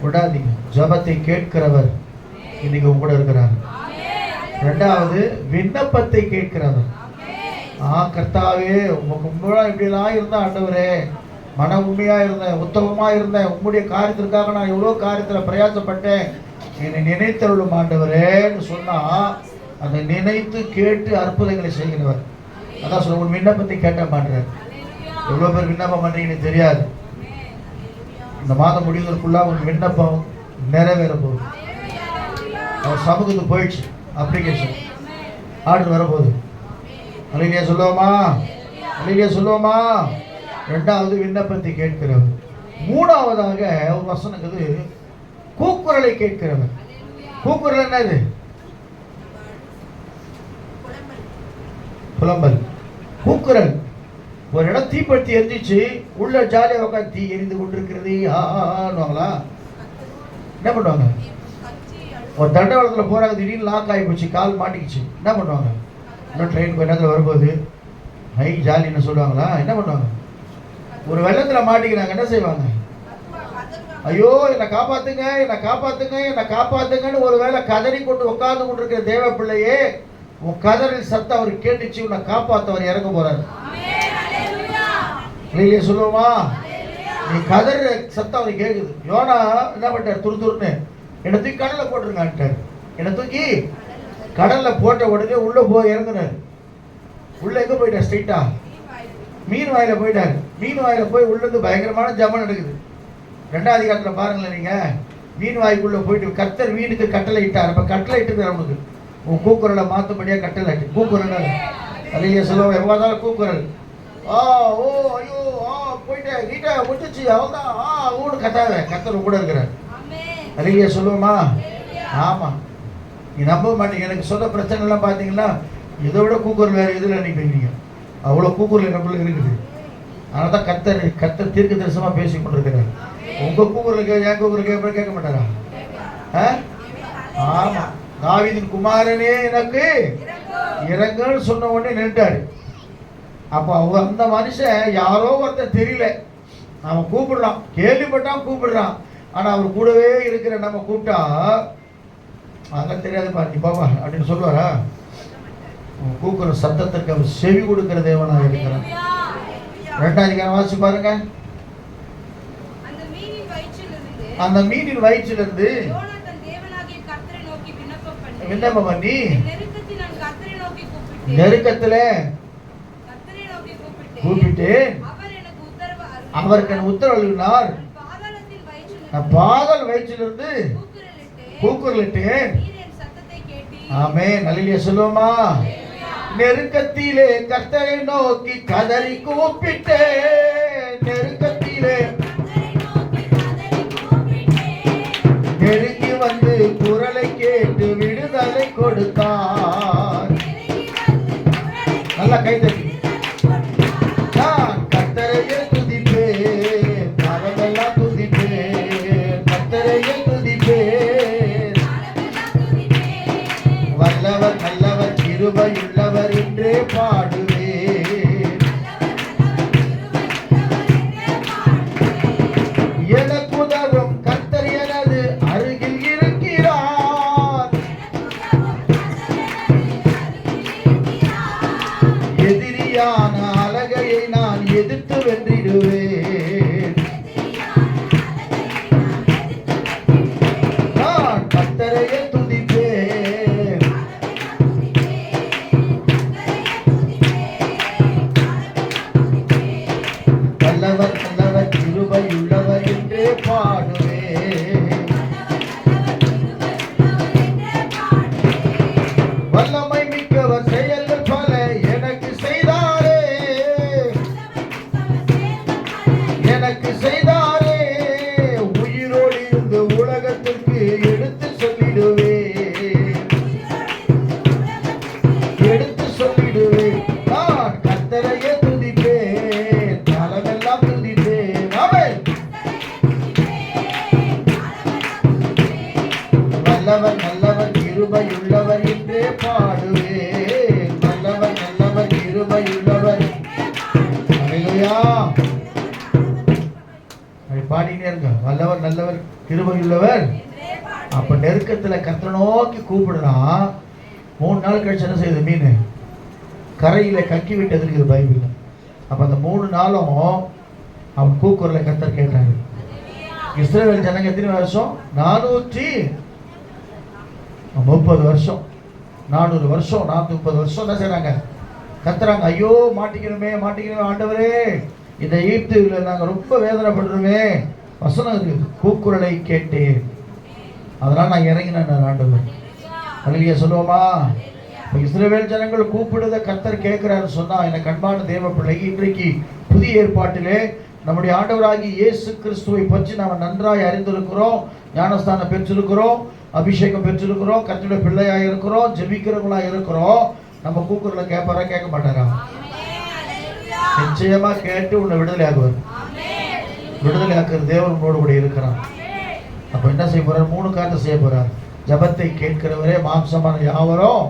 விடாதீங்க. ஜபத்தை கேட்கிறவர் இன்னைக்கு உங்க கூட இருக்கிறார். 2வது விண்ணப்பத்தை கேட்கிறவர். கர்த்தாவே, உங்க உண்மையா இப்படிலாம் இருந்தா ஆண்டவரே, மன உண்மையா இருந்தேன், உத்தமமா இருந்தேன், உங்களுடைய காரியத்திற்காக நான் எவ்வளோ காரியத்தில் பிரயாசப்பட்டேன், என்னை நினைத்தருளும் ஆண்டவரேன்னு சொன்னா அதை நினைத்து கேட்டு அற்புதங்களை செய்கிறவர். அதான் சொல்ல, உன் விண்ணப்பத்தை கேட்ட மாட்டார். எவ்வளோ பேர் விண்ணப்பம் பண்ணுறீங்கன்னு தெரியாது. இந்த மாதம் முடிவதற்குள்ளா உன் விண்ணப்பம் நிறைவேற போகுது. அவர் சமூகத்துக்கு போயிடுச்சு, அப்ளிகேஷன் ஆர்டர் வரப்போகுது. அல்லேலூயா சொல்லுவோமா? அல்லேலூயா சொல்லுவோமா? ரெண்டாவது விண்ணப்பத்தை கேட்கிறவர். மூணாவதாக ஒரு வசனங்கிறது கூக்குரலை கேட்கிறவர். கூக்குரல் என்னது? புலம்பல். கூக்குரல். ஒரு இடம் தீப்பற்றி எரிஞ்சிச்சு, உள்ள ஜாலியாக உட்காந்து தீ எரிந்து கொண்டிருக்கிறது ஆனுவாங்களா? என்ன பண்ணுவாங்க? ஒரு தண்டவாளத்தில் போறாங்க, திடீர்னு லாக் ஆகி போச்சு, கால் மாட்டிக்கிச்சு, என்ன பண்ணுவாங்க? இன்னும் ட்ரெயின் நேரத்தில் வரும்போது ஹை ஜாலின்னு சொல்லுவாங்களா? என்ன பண்ணுவாங்க? ஒரு வெள்ளத்தில் மாட்டிக்கிறாங்க, என்ன செய்வாங்க? ஐயோ என்னை காப்பாத்துங்க, என்னை காப்பாத்துங்க, என்னை காப்பாத்துங்கன்னு ஒரு வேளை கதறி கொண்டு உட்கார்ந்து கொண்டிருக்கிற தேவ பிள்ளையே, உன் கதறல் சத்தம் அவர் கேட்டுச்சு, உன்னை காப்பாற்ற அவர் இறங்க போறாரு. இல்லையே சொல்லுவோமா? நீ கதற சத்தம் அவர் கேட்குது. யோனா என்ன பண்ணிட்டார்? துருன்னு என்னை தூக்கி கடலில் போட்டுருங்கான்ட்டார். என்னை தூக்கி கடலில் போட்ட உடனே உள்ளே போய் இறங்குனார். உள்ளே எங்கே போயிட்டார்? ஸ்ட்ரெயிட்டா மீன் வாயில போயிட்டார். மீன் வாயில போய் உள்ளேருந்து பயங்கரமான ஜபம் நடக்குது. 2ஆம் அதிகாரத்தில் பாருங்களேன், நீங்கள் மீன் வாய்க்குள்ளே போயிட்டு கர்த்தர் மீனுக்கு கட்டளை இட்டார். அப்போ கட்டளை இட்டுருக்கார் அவனுக்கு, உன் கூக்குரலை மாற்றபடியாக கட்டளை இட்டு. கூக்குரல் அல்லேலூயா சொல்லுவோம். எவ்வளோ கூக்குரல். ஓ ஐயோ போயிட்டேன், நீட்டா முடிச்சிச்சு, அவள்தான் ஊடு கத்தாத. கர்த்தர் கூட இருக்கிறார். அல்லேலூயா சொல்லுவோமா? ஆமாம். நீ நம்ப மாட்டீங்க. எனக்கு சொன்ன பிரச்சனைலாம் பார்த்தீங்கன்னா இதை விட கூக்குரல் வேறு எதில் நினைப்பீங்க. அவ்வளோ கூக்குரல் எனக்குள்ள இருக்குது. அதனால தான் கர்த்தர் தீர்க்க தரிசனமாக பேசி கொண்டிருக்கிறார். உங்கள் கூக்குரலுக்கு என் கூக்குரலுக்கு கேட்க மாட்டாரா? ஆமாம். தாவீதின் குமாரனே எனக்கு இறங்குன்னு சொன்ன உடனே நின்றுட்டாரு. அப்போ அந்த மனுஷன் யாரோ ஒருத்தர் தெரியல, அவன் கூப்பிடுறான், கேள்விப்பட்டான் கூப்பிடுறான். ஆனால் அவர் கூடவே இருக்கிற நம்ம கூப்பிட்டா அதெல்லாம் தெரியாதுப்பா நீ பாப்பா அப்படின்னு சொல்லுவாரா? கூக்குற சத்தத்திற்கு அவர் செவி கொடுக்கிற தேவனாக இருக்கிறார். 2ஆம் அதிகாரம் வாசிச்சு பாருங்க. அந்த மீனின் வயிற்றிலிருந்து விண்ணப்பம் பண்ணி நெருக்கத்துல கூப்பிட்டு அவருக்கு உத்தரவினார். பாதாள வயிற்றிலிருந்து கூக்குரலிட்டேன். ஆமென். அல்லேலூயா சொல்லுவோமா? நெருக்கத்திலே கர்த்தரை நோக்கி கதறி கூப்பிட்டேன். நெருக்கத்திலே நெருங்கி வந்து குரலை கேட்டு விடுதலை கொடுத்தார். நல்லா கைதட்டி. நான் கர்த்தரையே துதிப்பேன், மரமெல்லாம் துதிப்பேன், கர்த்தரையே துதிப்பேன். வல்லவர் நல்லவர் கிருபையுள்ளவர் என்றே பாடுவேன். எனக்கு உதவும் கர்த்தர் எனது அருகில் இருக்கிறார். எதிரியான அலகையை நான் எதிர்த்து வென்றிடுவேன். நான் கர்த்தரையே துதிப்பேன். வல்லவர் நல்லவர் கிருபையுள்ளவர் என்றே பாடுவேன். வல்லமை மிக்கவர் செயல்கள் பல எனக்கு செய்தாரே, எனக்கு செய்தாரே. உயிரோடு இருந்து உலகத்திற்கு எடுத்து சொல்லிடுவேன், எடுத்து சொல்லிடுவேன். நான் கர்த்தரையே துதிப்பேன், காலமெல்லாம் துதிப்பேன். ஆமென். வல்லவர் நல்லவர் கிருபையுள்ளவர் என்றே பாடுவேன். வல்லவர் நல்லவர் கிருபையுள்ளவர். அல்லேலூயா. பாடினே இருங்க. வல்லவர் நல்லவர் கிருபையுள்ளவர். அப்ப நெருக்கத்துல கர்த்தரை நோக்கி கூப்பிடுறான். 3 நாள் கழிச்சு என்ன செய்யுது? மீன் கரையில கக்கி விட்டது இருக்குது பைபிள். அப்ப அந்த 3 நாளும் அவன் கூக்குரலை கர்த்தர் கேட்டாரு. இஸ்ரவேல் ஜனங்க எத்தனை வருஷம்? 430 வருஷம். 400 வருஷம் 430 வருஷம் என்ன செய்றாங்க? கத்துறாங்க. ஐயோ மாட்டிக்கணுமே ஆண்டவரே, இந்த எகிப்துல நாங்க ரொம்ப வேதனைப்படுறோமே. வசனம் இருக்கு, கூக்குரலை கேட்டேன், அதனால நான் இறங்கினேன் ஆண்டவர். அல்லேலூயா சொல்லுவோமா? இஸ்ரவேல் ஜனங்கள் கூப்பிடுத கர்த்தர் கேட்கிறாரு சொன்னா, எனக்கு அன்பான தேவ பிள்ளை, இன்றைக்கு புதிய ஏற்பாட்டிலே நம்முடைய ஆண்டவராகி இயேசு கிறிஸ்துவை பற்றி நாம் நன்றாய் அறிந்திருக்கிறோம், ஞானஸ்தானம் பெற்றிருக்கிறோம், அபிஷேகம் பெற்றிருக்கிறோம், கர்த்தருடைய பிள்ளையாக இருக்கிறோம், ஜெபிக்கிறவங்களா இருக்கிறோம். நம்ம கூக்குரலை கேட்பாரா கேட்க மாட்டாரா? நிச்சயமா கேட்டு உன்னை விடுதலை ஆகுவார். விடுதலை ஆக்குற தேவன் உன்னோடு கூட இருக்கிறான். அப்ப என்ன செய்ய போறார்? 3 காரியத்தை செய்ய போறார். ஜபத்தை கேட்கிறவரே மாம்சமான யாவரும்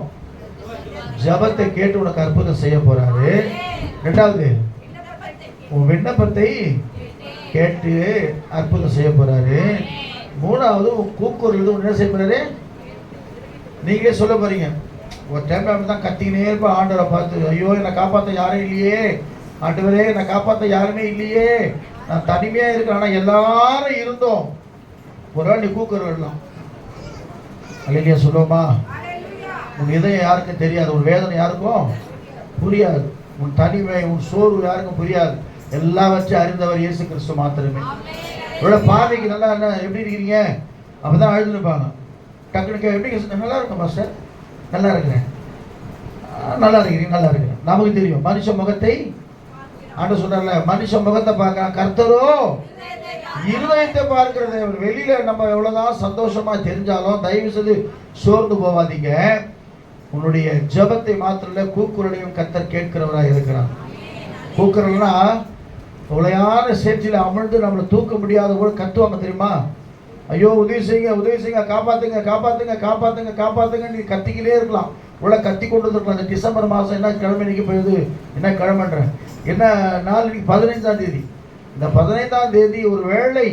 ஜபத்தை கேட்டு உனக்கு அற்புதம் செய்ய போறாரு. 2வது, உன் விண்ணப்பத்தை கேட்டு அற்புதம் செய்ய போறாரு. 3வது, உன் கூக்குரல் என்ன செய்ய போறாரு? நீங்களே சொல்ல போறீங்க. ஒரு டைம் அப்படிதான் கத்திக்கினே இருப்ப ஆண்டவரை பார்த்து, ஐயோ என்னை காப்பாற்ற யாரும் இல்லையே, ஆண்டவரே என்னை காப்பாற்ற யாருமே இல்லையே, நான் தனிமையா இருக்கிறேன். ஆனா எல்லாரும் இருந்தோம். ஒரு நாள் நீ கூக்குரலாம். அல்லேலூயா சொல்லுவோமா? உன் இதயம் யாருக்கும் தெரியாது, உன் வேதனை யாருக்கும் புரியாது, உன் தனிமை உன் சோர்வு யாருக்கும் புரியாது. எல்லாவற்றையும் அறிந்தவர் இயேசு கிறிஸ்து மாத்திரமே. இவ்வளோ பார்வைக்கு நல்லா என்ன எப்படி இருக்கிறீங்க அப்பதான் அழுதுருப்பாங்க. டக்குனுக்கு எப்படி நல்லா இருக்கும் மாஸ்டர், நல்லா இருக்கிறேன், நல்லா இருக்கிறேன். நமக்கு தெரியும் மனுஷ முகத்தை ஆண்டு சொல்றாருல, மனுஷ முகத்தை பார்க்க கர்த்தரோ இருதயத்தை பார்க்கிறது. வெளியில நம்ம எவ்வளவுதான் சந்தோஷமா தெரிஞ்சாலும் தயவு செய்து சோர்ந்து போவாதீங்க. உன்னுடைய ஜபத்தை மாத்திரல கூக்குரலையும் கர்த்தர் கேட்கிறவராக இருக்கிறார். கூக்குரல்னா உளையான சேற்றில அமிழ்ந்து நம்மளை தூக்க முடியாத கூட கத்துவாங்க தெரியுமா? ஐயோ உதவி செய்யுங்க, காப்பாத்துங்க நீ கத்திக்கிட்டே இருக்கலாம். இவ்வளோ கத்தி கொண்டு இருக்கலாம். இந்த டிசம்பர் மாதம் என்ன கிழமை இன்னைக்கு போயிடுது, என்ன கிழமைன்றேன், என்ன நாள் இன்னைக்கு 15ஆம் தேதி. இந்த 15ஆம் தேதி ஒரு வேளை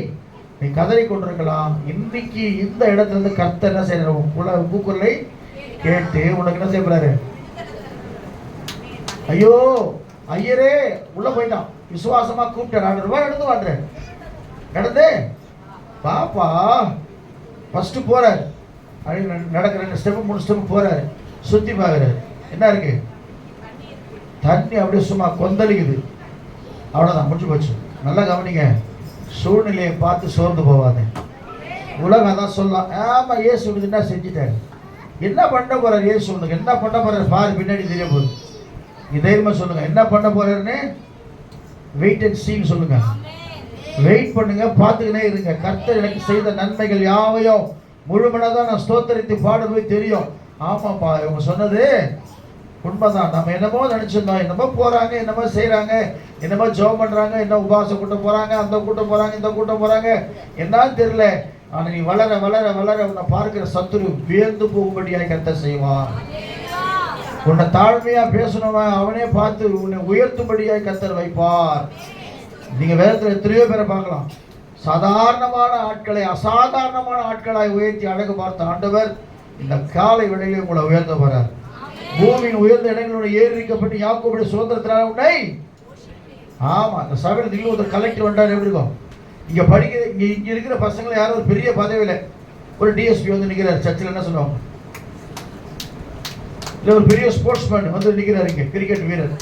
நீ கதறி கொண்டிருக்கலாம். இன்னைக்கு இந்த இடத்துல இருந்து கர்த்தர் என்ன செய்யற கூக்குரலை கேட்டு உனக்கு என்ன செய்யப்படுறாரு? ஐயோ ஐயரே உள்ள போயிட்டான், விசுவாசமா கூப்பிட்டேன், நடந்து வாடுறேன், நடந்து பாப்பா ஃபர்ஸ்ட் போறாரு, நடக்கிற 2 ஸ்டெப் 3 ஸ்டெப் போறாரு, சுத்தி பார்க்கறாரு, என்ன இருக்கு? தண்ணி அப்படியே சும்மா கொந்தளிக்குது. அவ்வளோதான், முடிஞ்சு போச்சு. நல்லா கவனிங்க, சூழ்நிலையை பார்த்து சோர்ந்து போவாது. உலகம் தான் சொல்லலாம், ஆமா இயேசு என்ன செஞ்சுட்டாரு, என்ன பண்ண போறாரு இயேசு, உனக்கு என்ன பண்ண போறாரு பாரு, பின்னாடி தெரிய போகுது. தைரியமா சொல்லுங்க, என்ன பண்ண போறாருன்னு வெயிட் அண்ட் சீன்னு சொல்லுங்க. வெயிட் பண்ணுங்க, பார்த்துக்கினே இருங்க. கர்த்தர் எனக்கு செய்த நன்மைகள் யாவையும் முழுமனதான் நான் ஸ்தோத்திரித்து பாடும்போது தெரியும். ஆமாப்பா இவங்க சொன்னது உண்மைதான். நம்ம என்னமோ நினைச்சிருந்தோம், என்னமோ போறாங்க, என்னமோ செய்யறாங்க, என்னமோ ஜெபம் பண்றாங்க, என்ன உபவாச கூட்டம் போறாங்க, அந்த கூட்டம் போறாங்க, இந்த கூட்டம் போறாங்க, என்னன்னு தெரியல. ஆனா நீ வளர வளர வளர உன்னை பார்க்கிற சத்துரு வியந்து போகும்படியாக கர்த்தர் செய்வான். உன்னை தாழ்மையா பேசணுவன் அவனே பார்த்து உன்னை உயர்த்தும்படியாக கர்த்தர் வைப்பார். நீங்க வேதத்துல எத்தனையோ பேரை பார்க்கலாம், சாதாரணமான ஆட்களை அசாதாரணமான ஆட்களாய் உயர்த்தி அழகு பார்த்த ஆண்டவர் இந்த காலை வேளையிலே உங்களை உயர்த்த போறார். பூமியின் உயர்ந்த இடங்களோட ஏறிக்கப்பட்டு யாக்கோபுடைய சுதந்திரத்தினால உன்னை, ஆமா இந்த சபையில் திடீர்னு ஒரு கலெக்டர் வந்தார். எப்படி இருக்கும்? இங்க படிக்கிற இங்க இருக்கிற பசங்களை யாரும் ஒரு பெரிய பதவியில ஒரு டிஎஸ்பி வந்து நிற்கிறார் சர்ச்சில், என்ன சொல்லுவாங்க, இல்லை ஒரு பெரிய ஸ்போர்ட்ஸ்மேன் வந்து நிற்கிறார், இங்கே கிரிக்கெட் வீரர்,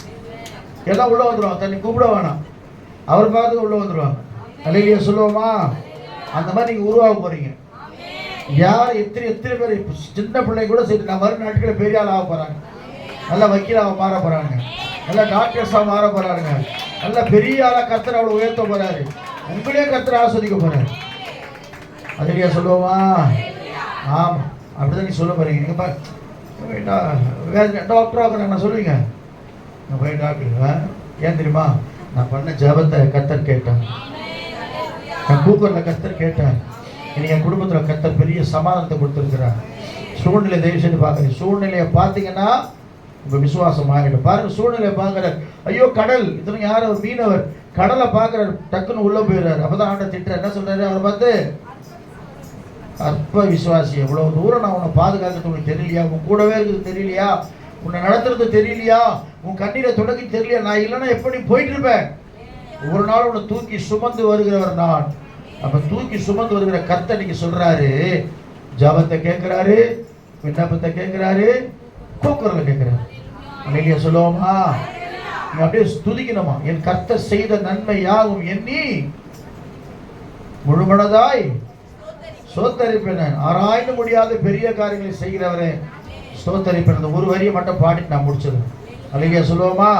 எல்லாம் உள்ள வந்துடுவாங்க, தண்ணி கூப்பிட வேணாம், அவர் பார்த்து உள்ள வந்துடுவாங்க. அல்லேலூயா சொல்லுவோமா? அந்த மாதிரி நீங்க உருவாக போறீங்க. யார் எத்தனை பேர் சின்ன பிள்ளை கூட சரி, நான் வரும் நாட்களில் பெரிய ஆள் ஆக போறாங்க, நல்ல வக்கீலாக மாற போறாங்க, நல்ல டாக்டர்ஸாக மாற போறாங்க, நல்ல பெரிய ஆளா கர்த்தர் அவளை உயர்த்த போறாரு, உங்களே கர்த்தர் ஆஸ்வதிக்க போறாரு. அல்லேலூயா சொல்லுவோமா? ஆமா, அப்படிதான் நீ சொல்ல போறீங்க. நீங்க டாக்டர் ஆகுறாங்க, நான் சொல்லுவீங்க போய் டாக்டர், ஏன் தெரியுமா? நான் பண்ண ஜபத்தை கர்த்தர் கேட்டேன், என் கூக்குரல கர்த்தர் கேட்டேன், இன்னைக்கு என் குடும்பத்தில் கர்த்தர் பெரிய சமாதானத்தை கொடுத்துருக்கிறார். சூழ்நிலை தயவு செய்து பார்க்குறேன். சூழ்நிலையை பார்த்தீங்கன்னா உங்க விசுவாசம் ஆகிடும். பாருங்க, சூழ்நிலையை பார்க்குறாரு. ஐயோ கடல், இதற்கு யார் ஒரு மீனவர் கடலை பார்க்குறாரு, டக்குன்னு உள்ள போயிடுறாரு. அப்பதான் ஆண்ட திட்டுற என்ன சொல்றாரு அவரை பார்த்து, அற்ப விசுவாசி, எவ்வளவு தூரம் நான் உன்னை பாதுகாக்கிறது உனக்கு தெரியலையா, உன் கூடவே இருக்குது தெரியலையா, உன்னை நடத்துறது தெரியலையா, உன் கண்ணீரை தொடங்கி தெரியலையா, நான் இல்லைன்னா எப்படி போயிட்டு இருப்பேன். ஒரு நாள் உன்னை தூக்கி சுமந்து வருகிறவர் நான். அப்ப தூக்கி சுமந்து வருகிற கர்த்தர் நீங்க சொல்றாரு, ஜபத்தை கேட்கிறாரு, விண்ணப்பத்தை கேட்கிறாரு, கூக்குரல கேட்கிறேன். அல்லேலூயா சொல்லுவோமா? நீங்க அப்படியே துதிக்கணுமா? என் கர்த்தர் செய்த நன்மை யாவும் எண்ணி முழுமனதாய் ஸ்தோத்தரிப்பேன். ஆராய்ந்து முடியாத பெரிய காரியங்களை செய்கிறவரே ஸ்தோத்தரிப்பேன். அந்த ஒரு வரியை மட்டும் பாடிட்டு நான் முடிச்சது. அல்லேலூயா சொல்லுவோமா?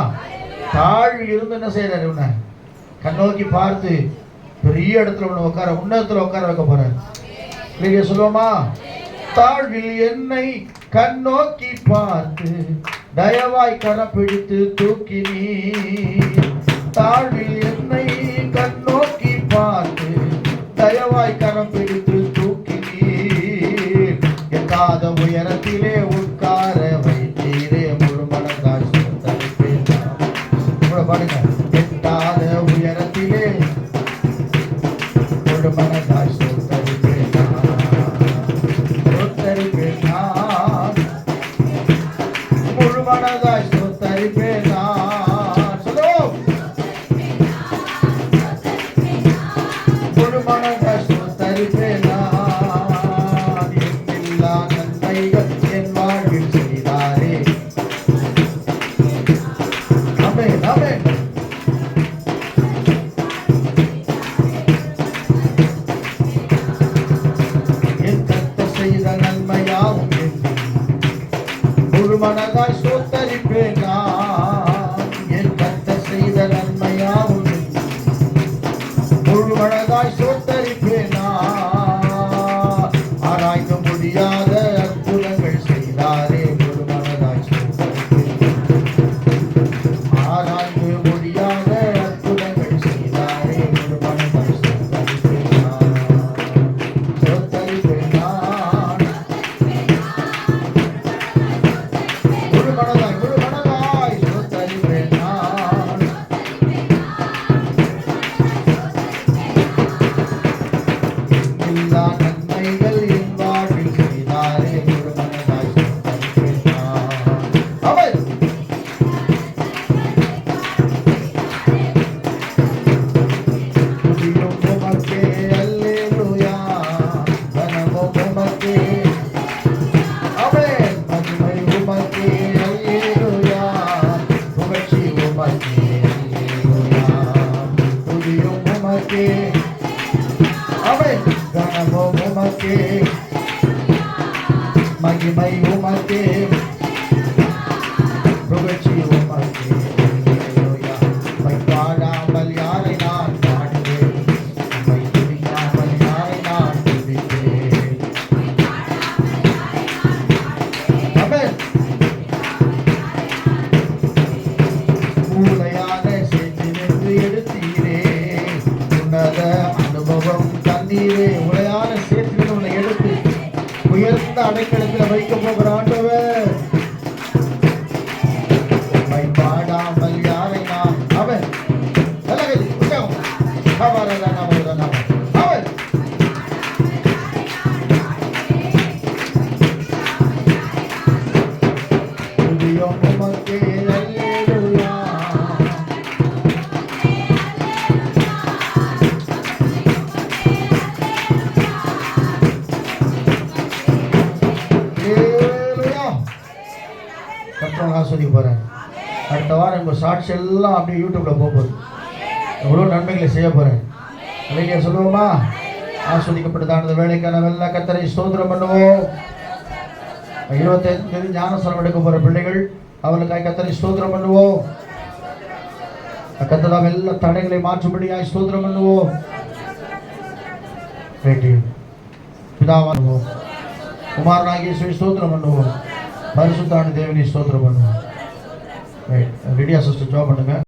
தாழ்வில் இருந்து என்ன செய்யறாரு? உன்னை கண்ணோக்கி பார்த்து பெரிய இடத்துல உன்னை உட்கார, உன்னதத்துல உட்கார வைக்க போறாரு. அல்லேலூயா சொல்லுவோமா? தாழ்வில் என்னை கண்ணோக்கி பார்த்து தயவாய் கரம் பிடித்து தூக்கி நீ. தாழ்வில் என்னை கண்ணோக்கி பார்த்து தயவாய் கரம் பிடித்து தூக்கி நீர். எட்டாத உயரத்திலே உட்கார வைத்தீரே முழுமனதாய் ஸ்தோத்தரிப்பேன். பாடுங்க. எட்டாத உயரத்திலே முழுமனதாய் ஸ்தோத்தரிப்பேன். ஸ்தோத்தரிப்பேன் முழுமனதாய் ஸ்தோத்தரிப்பேன். சொல்லுவோம். முழுமனதாய் ஸ்தோத்தரிப்பேன். எல்லா நன்மைகள் என் வாழ்வில் செய்தாரே. ஆமென் ஆமென். என் கர்த்தர் செய்த நன்மையாவும் எண்ணி முழுமனதாய் ஸ்தோத்தரிப்பேன். என் கர்த்தர் செய்த நன்மையாவும் எண்ணி முழுமனதாய் ஸ்தோத்தரிப்பேன். ஆராய்ந்து முடியாத அற்புதங்கள் செய்தாரே முழுமனதாய் ஸ்தோத்தரிப்பேன். ஆராய்ந்து முடியாத அற்புதங்கள் செய்தாரே முழுமனதாய் ஸ்தோத்தரிப்பேன். ஸ்தோத்தரிப்பேன். முழுமனதாய் முழுமனதாய் ஸ்தோத்தரிப்பேன். எல்லா நன்மைகள் என் வாழ்வில் செய்தாரே முழுமனதாய் ஸ்தோத்தரிப்பேன். அவர் துதியும் உமக்கே அல்லேலூயா. கனமும் உமக்கே. ஆமென். மகிமை உமக்கே அல்லேலூயா. புகழ்ச்சி உமக்கே அல்லேலூயா. துதியும் உமக்கே. ஆமென். கனமும் உமக்கே. மகிமை உமக்கே. புகழ்ச்சி உமக்கே அல்லேலூயா. உம்மை பாடாமல் யாரை நான் பாடுவேன்? உம்மை துதிக்காமல் யாரை நான் துதிப்பேன்? ஆமென். மூளையான சேற்றினின்று எடுத்தீரே உன்னத அனுபவம் தந்தீரே. உளையான சேற்றில் உன்னை எடுத்து உயர்ந்த அடைக்கலத்தில் வைக்க போகிற ஆண்டவர். உம்மை பாடாமல் யாரை நான் அவன் நல்லது உற்சாகம் அவரதான் அவர்தான் அவன். துதியும் உமக்கே அல்லேலூயா. அல்லேலூயா. கர்த்தர் ஆசீர்வதிக்க போறார். அடுத்த வாரம் உங்க சாட்சி எல்லாம் அப்படியே யூடியூப்ல போகுது. எவ்வளவு நன்மைகளை செய்ய போறேன். அல்லேலூயா சொல்லுவோமா? ஆஸ்வதிக்கப்பட்டதான வேலைக்கான வெள்ள கர்த்தரை ஸ்தோத்திரம் பண்ணுவோம். 25 தேதி ஞானஸ்நானம் எடுக்க போற பிள்ளைகள் அவர்களுக்காக கர்த்தரை ஸ்தோத்திரம் பண்ணுவோம். கர்த்தர் எல்லா தடைகளை மாற்றும்படியாய் ஸ்தோத்திரம் பண்ணுவோம். பிதாவானுவோம் குமாரனாகிய ஸ்தோத்திரம் பண்ணுவோம். பரிசுத்தான தேவனை ஸ்தோத்திரம் பண்ணுவோம். ரெடியா சிஸ்டர் ஜாப் பண்ணுங்க.